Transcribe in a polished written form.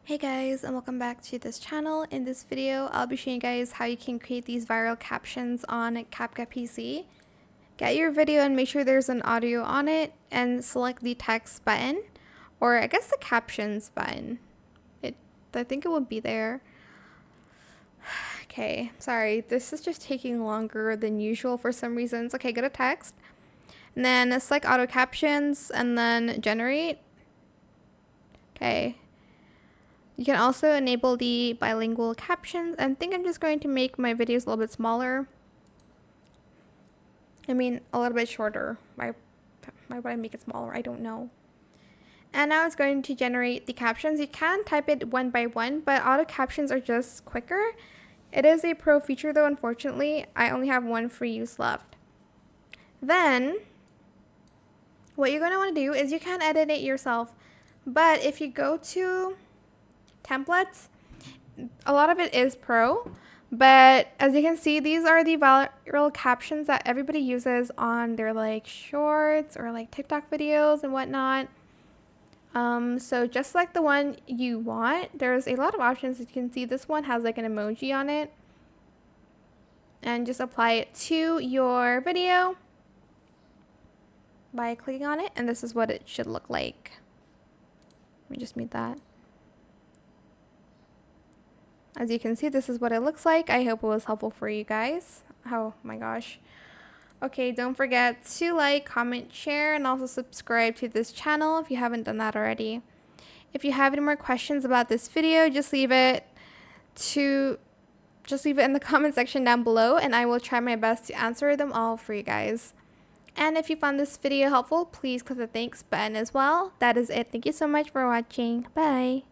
Hey guys, and welcome back to this channel. In this video, I'll be showing you guys how you can create these viral captions on CapCut PC. Get your video and make sure there's an audio on it and select the text button, or I guess the captions button. I think it would be there. Okay, sorry, this is just taking longer than usual for some reasons. Okay, go to text, and then select auto captions, and then generate. Okay. You can also enable the bilingual captions. I think I'm just going to make my videos a little bit smaller. I mean, a little bit shorter. Why would I make it smaller? I don't know. And now it's going to generate the captions. You can type it one by one, but auto captions are just quicker. It is a pro feature though, unfortunately. I only have one free use left. Then, what you're going to want to do is you can edit it yourself. But if you go to templates, a lot of it is pro, but as you can see, these are the viral captions that everybody uses on their like shorts or like TikTok videos and whatnot. So just like the one you want, there's a lot of options. As you can see, this one has like an emoji on it, and just apply it to your video by clicking on it, and this is what it should look like. Let me just mute that. As you can see, this is what it looks like. I hope it was helpful for you guys. Oh my gosh. Okay, don't forget to like, comment, share, and also subscribe to this channel if you haven't done that already. If you have any more questions about this video, just leave it in the comment section down below, and I will try my best to answer them all for you guys. And if you found this video helpful, please click the thanks button as well. That is it. Thank you so much for watching. Bye.